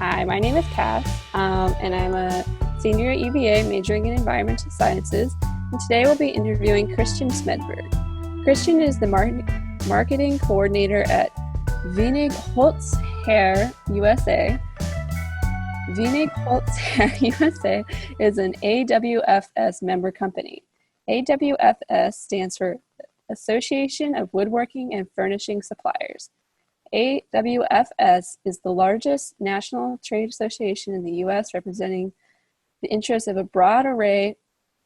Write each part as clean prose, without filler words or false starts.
Hi, my name is Cass, and I'm a senior at UVA majoring in environmental sciences. And today we'll be interviewing Christian Smedberg. Christian is the marketing coordinator at Wenig Holz Hair USA. Wenig Holz Hair USA is an AWFS member company. AWFS stands for Association of Woodworking and Furnishing Suppliers. AWFS is the largest national trade association in the U.S., representing the interests of a broad array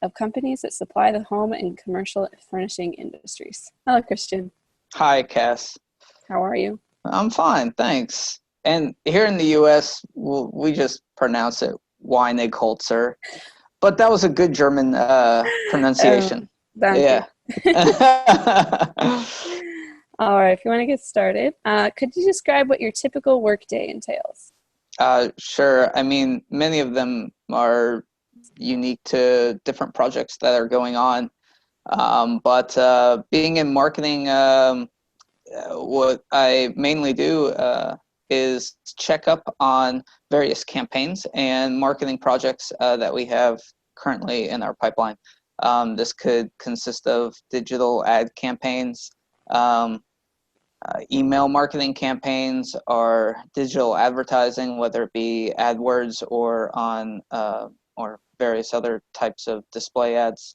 of companies that supply the home and commercial furnishing industries. Hello, Christian. Hi, Cass. How are you? I'm fine, thanks. And here in the U.S., we just pronounce it Weinigholzer, but that was a good German pronunciation. Yeah. Yeah. All right, if you want to get started, could you describe what your typical workday entails? Sure. I mean, many of them are unique to different projects that are going on. But being in marketing, what I mainly do is check up on various campaigns and marketing projects that we have currently in our pipeline. This could consist of digital ad campaigns, email marketing campaigns, or digital advertising, whether it be AdWords or on or various other types of display ads.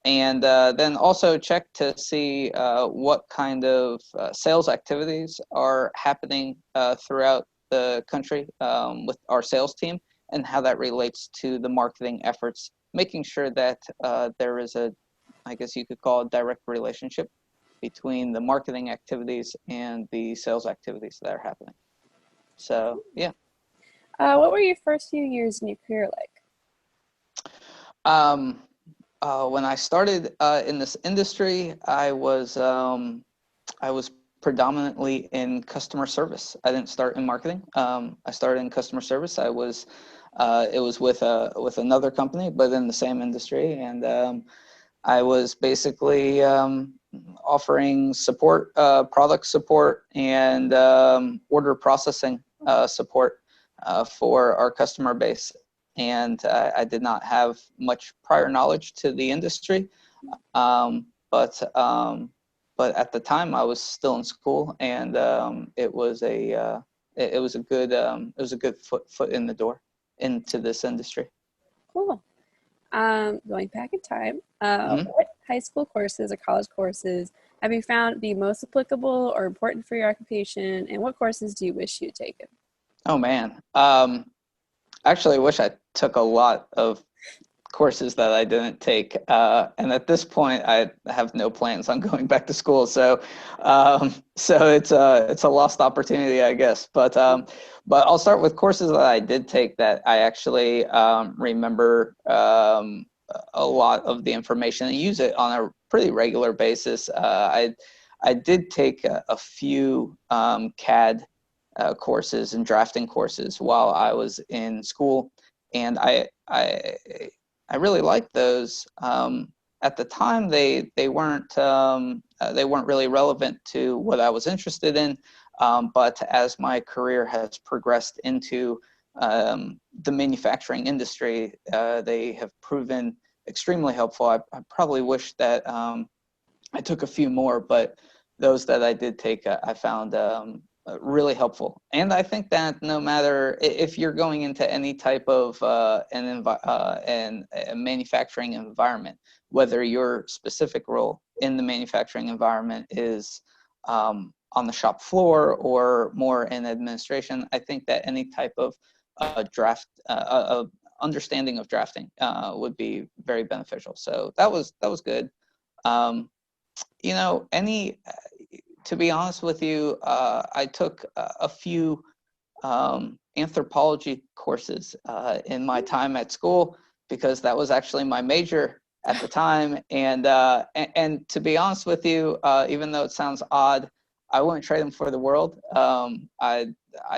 And then also check to see what kind of sales activities are happening throughout the country with our sales team, and how that relates to the marketing efforts, making sure that there is a, I guess you could call it, direct relationship between the marketing activities and the sales activities that are happening. So, yeah. What were your first few years in your career like? When I started in this industry, I was predominantly in customer service. I didn't start in marketing. I started in customer service. It was with another company, but in the same industry, and I was basically offering support, product support, and order processing support for our customer base. And I did not have much prior knowledge to the industry, but at the time I was still in school, and it was a good foot in the door into this industry. Cool. Going back in time, what high school courses or college courses have you found be most applicable or important for your occupation, and what courses do you wish you'd taken? Oh man, actually, I wish I took a lot of courses that I didn't take, and at this point, I have no plans on going back to school. So it's a lost opportunity, I guess. But I'll start with courses that I did take that I actually remember a lot of the information and use it on a pretty regular basis. I did take a few CAD courses and drafting courses while I was in school, and I really liked those. At the time, they weren't really relevant to what I was interested in. But as my career has progressed into the manufacturing industry, they have proven extremely helpful. I probably wish that I took a few more, but those that I did take, I found really helpful. And I think that no matter if you're going into any type of a manufacturing environment, whether your specific role in the manufacturing environment is on the shop floor or more in administration, I think that any type of understanding of drafting would be very beneficial. So that was good. To be honest with you, I took a few anthropology courses in my time at school, because that was actually my major at the time. And to be honest with you, even though it sounds odd, I wouldn't trade them for the world. I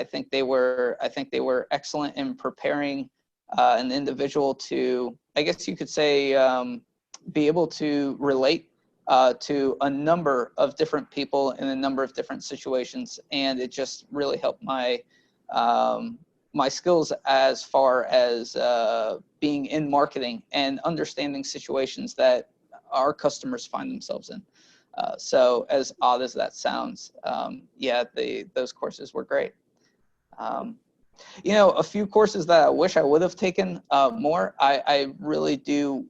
think they were excellent in preparing an individual to, I guess you could say, be able to relate to a number of different people in a number of different situations, and it just really helped my my skills as far as being in marketing and understanding situations that our customers find themselves in. So as odd as that sounds, yeah, those courses were great. You know, a few courses that I wish I would have taken more. I really do.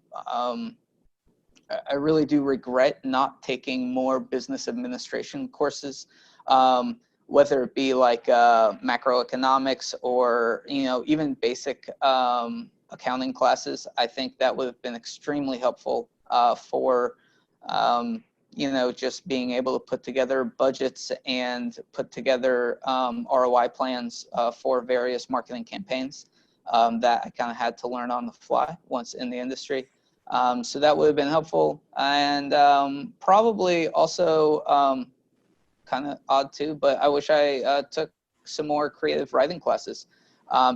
I really do regret not taking more business administration courses, whether it be like macroeconomics or, you know, even basic accounting classes. I think that would have been extremely helpful for, you know, just being able to put together budgets and put together ROI plans for various marketing campaigns that I kind of had to learn on the fly once in the industry. So that would have been helpful, and probably also kind of odd too, but I wish I took some more creative writing classes.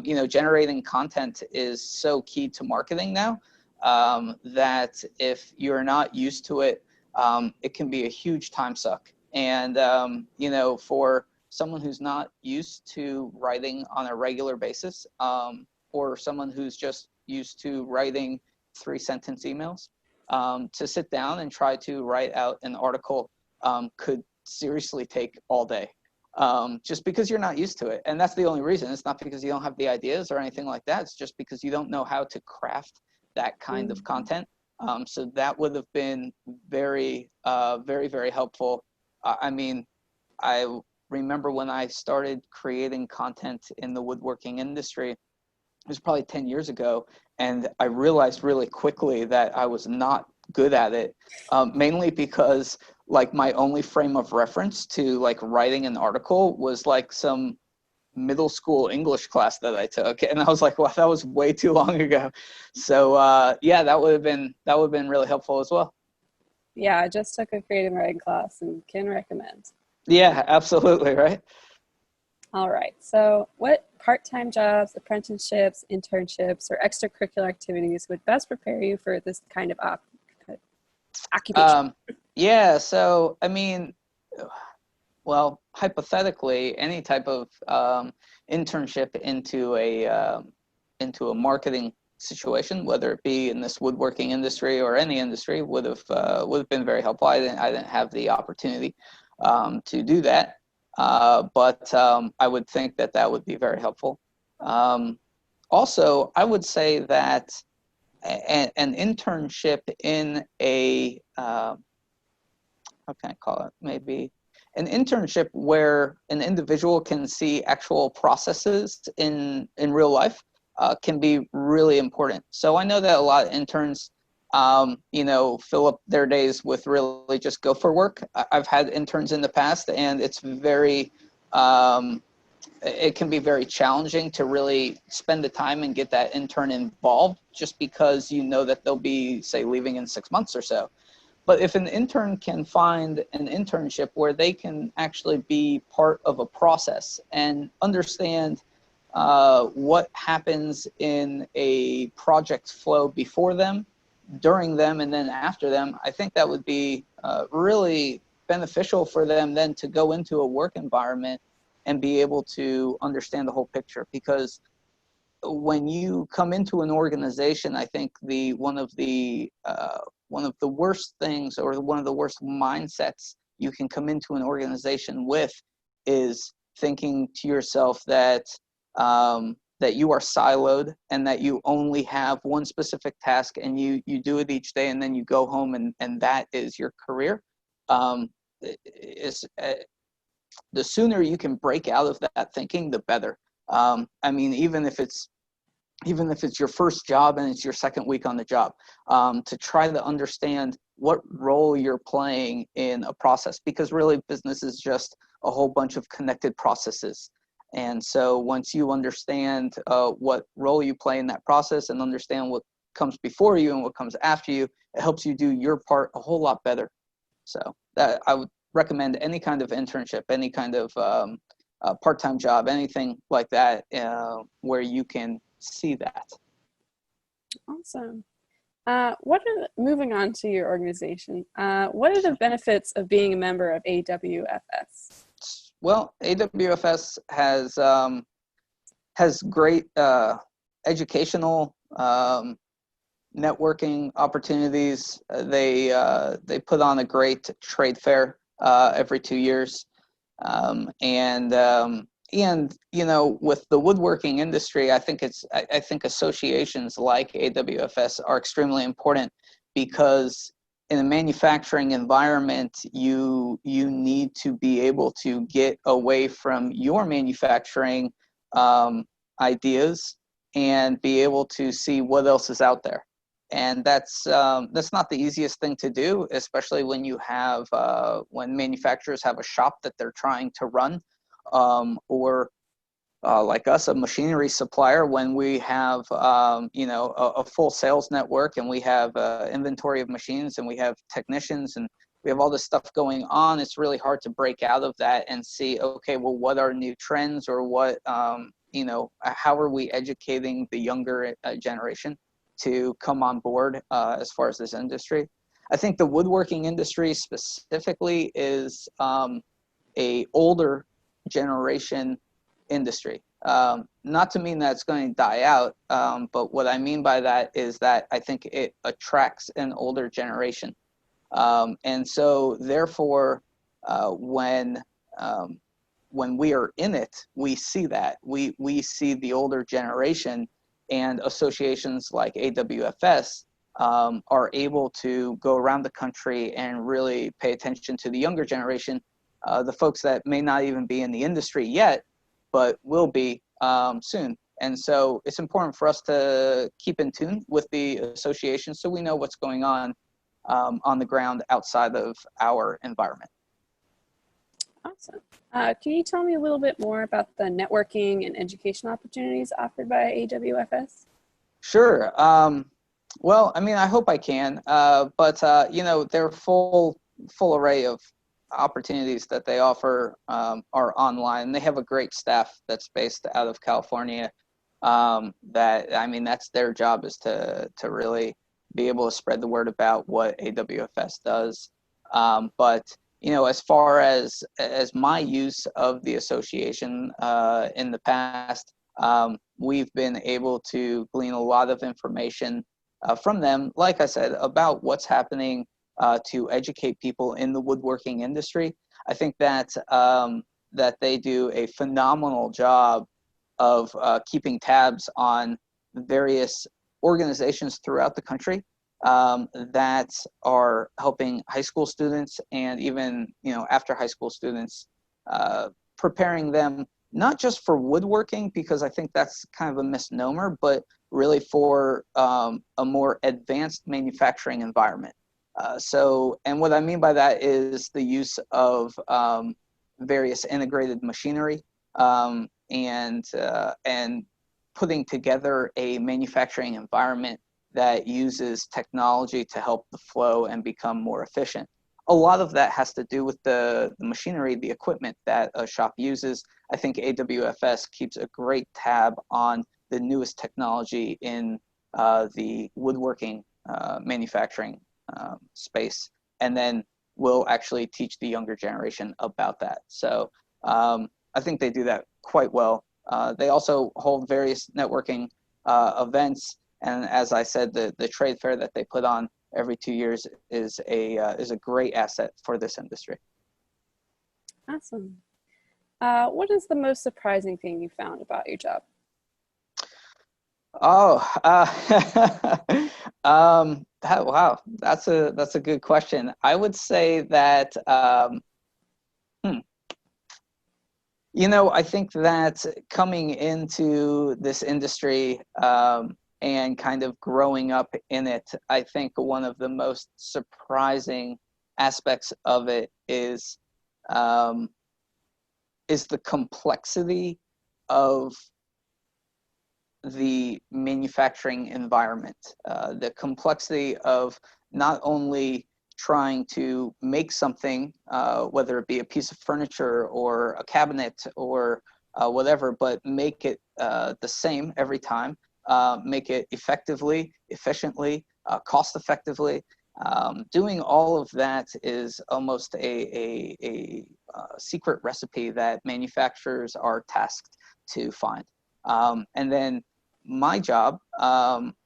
You know, generating content is so key to marketing now that if you're not used to it, it can be a huge time suck. And, you know, for someone who's not used to writing on a regular basis, or someone who's just used to writing 3-sentence emails, to sit down and try to write out an article could seriously take all day, just because you're not used to it. And that's the only reason. It's not because you don't have the ideas or anything like that. It's just because you don't know how to craft that kind of content. So that would have been very, very helpful. I mean, I remember when I started creating content in the woodworking industry, it was probably 10 years ago, and I realized really quickly that I was not good at it, mainly because like my only frame of reference to like writing an article was like some middle school English class that I took, and I was like, well, that was way too long ago. So yeah, that would have been really helpful as well. Yeah, I just took a creative writing class and can recommend. Yeah, absolutely, right. All right. So, what part-time jobs, apprenticeships, internships, or extracurricular activities would best prepare you for this kind of occupation? Yeah. So, I mean, well, hypothetically, any type of internship into a marketing situation, whether it be in this woodworking industry or any industry, would have been very helpful. I didn't have the opportunity to do that, but I would think that that would be very helpful. Also, I would say that an internship in a how can I call it? Maybe an internship where an individual can see actual processes in real life can be really important. So I know that a lot of interns, you know, fill up their days with really just go for work. I've had interns in the past, and it's very, it can be very challenging to really spend the time and get that intern involved, just because you know that they'll be, say, leaving in 6 months or so. But if an intern can find an internship where they can actually be part of a process and understand what happens in a project flow before them, during them, and then after them, I think that would be really beneficial for them then to go into a work environment and be able to understand the whole picture. Because when you come into an organization, I think one of the worst things, or one of the worst mindsets you can come into an organization with, is thinking to yourself that that you are siloed and that you only have one specific task, and you do it each day, and then you go home and that is your career. Is The sooner you can break out of that thinking, the better. I mean, even if it's your first job and it's your second week on the job, to try to understand what role you're playing in a process, because really business is just a whole bunch of connected processes. And so once you understand what role you play in that process and understand what comes before you and what comes after you, it helps you do your part a whole lot better. So that I would recommend any kind of internship, any kind of part-time job, anything like that, where you can see that. Awesome. Moving on to your organization, what are the benefits of being a member of AWFS? Well, AWFS has has great educational networking opportunities. They put on a great trade fair every 2 years, and you know, with the woodworking industry, I think associations like AWFS are extremely important, because in a manufacturing environment, you need to be able to get away from your manufacturing ideas and be able to see what else is out there. And that's not the easiest thing to do, especially when you have when manufacturers have a shop that they're trying to run, or like us, a machinery supplier, when we have you know, a full sales network, and we have inventory of machines, and we have technicians, and we have all this stuff going on. It's really hard to break out of that and see, okay, well, what are new trends, or what you know, how are we educating the younger generation to come on board as far as this industry. I think the woodworking industry specifically is a older generation industry. Not to mean that it's going to die out, but what I mean by that is that I think it attracts an older generation. And so therefore, when we are in it, we see that. We see the older generation, and associations like AWFS are able to go around the country and really pay attention to the younger generation, the folks that may not even be in the industry yet, but will be soon. And so it's important for us to keep in tune with the association, so we know what's going on the ground outside of our environment. Awesome. Can you tell me a little bit more about the networking and education opportunities offered by AWFS? Sure. Well, I mean, I hope I can, but you know, their full array of opportunities that they offer are online. They have a great staff that's based out of California. That, I mean, that's their job, is to really be able to spread the word about what AWFS does. But you know, as far as my use of the association in the past, we've been able to glean a lot of information from them, like I said, about what's happening to educate people in the woodworking industry. I think that that they do a phenomenal job of keeping tabs on various organizations throughout the country that are helping high school students, and even, you know, after high school students, preparing them not just for woodworking, because I think that's kind of a misnomer, but really for a more advanced manufacturing environment. So, and what I mean by that is the use of various integrated machinery, and putting together a manufacturing environment that uses technology to help the flow and become more efficient. A lot of that has to do with the machinery, the equipment that a shop uses. I think AWFS keeps a great tab on the newest technology in the woodworking manufacturing space, and then will actually teach the younger generation about that. So I think they do that quite well. They also hold various networking events, and as I said, the trade fair that they put on every 2 years is a great asset for this industry. Awesome. What is the most surprising thing you found about your job? Oh, wow, that's a good question. I would say that you know, I think that coming into this industry and kind of growing up in it, I think one of the most surprising aspects of it is the complexity of the manufacturing environment, the complexity of not only trying to make something, whether it be a piece of furniture or a cabinet or whatever, but make it the same every time, make it effectively, efficiently, cost effectively. Doing all of that is almost a secret recipe that manufacturers are tasked to find. And then my job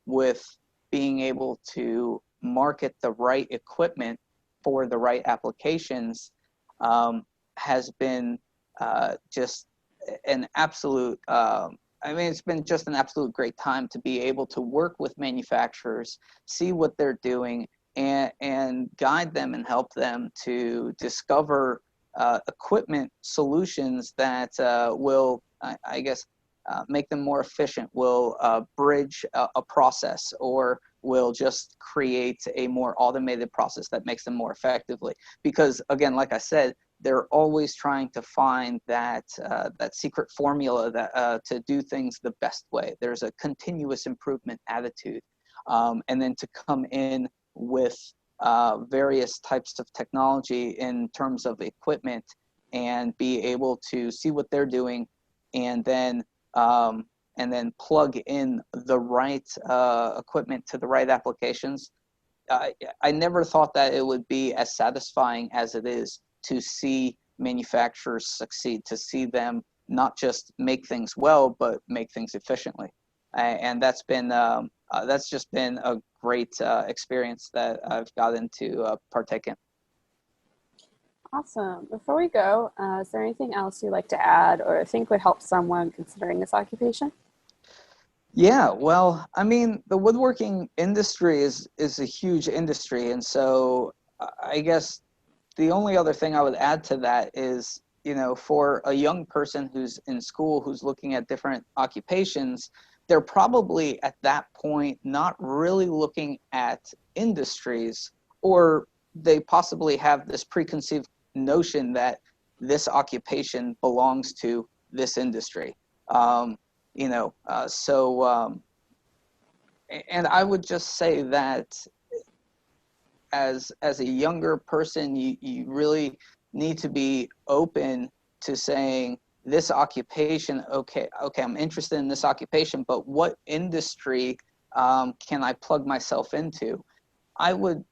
with being able to market the right equipment for the right applications has been just an absolute, it's been just an absolute great time to be able to work with manufacturers, see what they're doing, and guide them and help them to discover equipment solutions that will, I guess, make them more efficient, will bridge a process, or will just create a more automated process that makes them more effectively. Because again, like I said, they're always trying to find that that secret formula that to do things the best way. There's a continuous improvement attitude, and then to come in with various types of technology in terms of equipment and be able to see what they're doing, and then plug in the right equipment to the right applications. I never thought that it would be as satisfying as it is to see manufacturers succeed, to see them not just make things well, but make things efficiently. And that's just been a great experience that I've gotten to partake in. Awesome. Before we go, is there anything else you'd like to add or think would help someone considering this occupation? Yeah, well, I mean, the woodworking industry is a huge industry, and so I guess the only other thing I would add to that is, for a young person who's in school, who's looking at different occupations, they're probably at that point not really looking at industries, or they possibly have this preconceived notion that this occupation belongs to this industry. And I would just say that as a younger person, you really need to be open to saying, this occupation, okay, I'm interested in this occupation, but what industry can I plug myself into? I would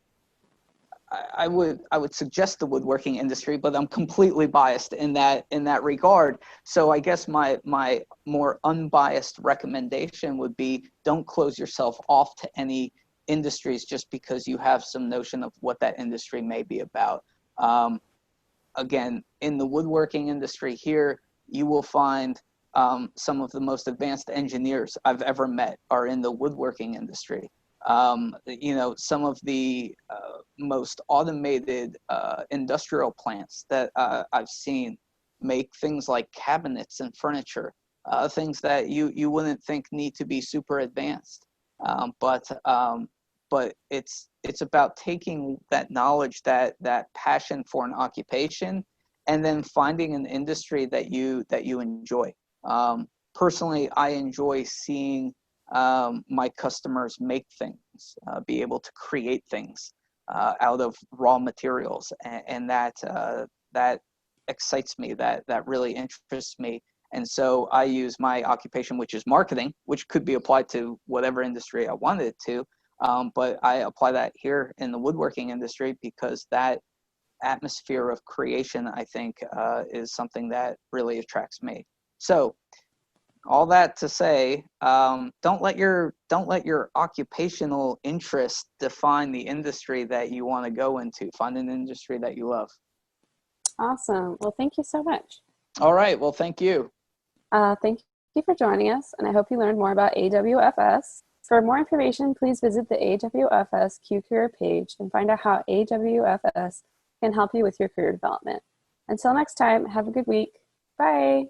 suggest the woodworking industry, but I'm completely biased in that regard. So I guess my more unbiased recommendation would be, don't close yourself off to any industries just because you have some notion of what that industry may be about. Again, in the woodworking industry here, you will find some of the most advanced engineers I've ever met are in the woodworking industry. Some of the most automated industrial plants that I've seen make things like cabinets and furniture, things that you wouldn't think need to be super advanced. But it's about taking that knowledge, that passion for an occupation, and then finding an industry that you enjoy. Personally, I enjoy seeing my customers make things, be able to create things out of raw materials, and that excites me, that really interests me. And so I use my occupation, which is marketing, which could be applied to whatever industry I wanted it to, but I apply that here in the woodworking industry because that atmosphere of creation, I think, is something that really attracts me. So all that to say, don't let your occupational interest define the industry that you want to go into. Find an industry that you love. Awesome. Well, thank you so much. All right. Well, thank you. Thank you for joining us, and I hope you learned more about AWFS. For more information, please visit the AWFS Q Career page and find out how AWFS can help you with your career development. Until next time, have a good week. Bye.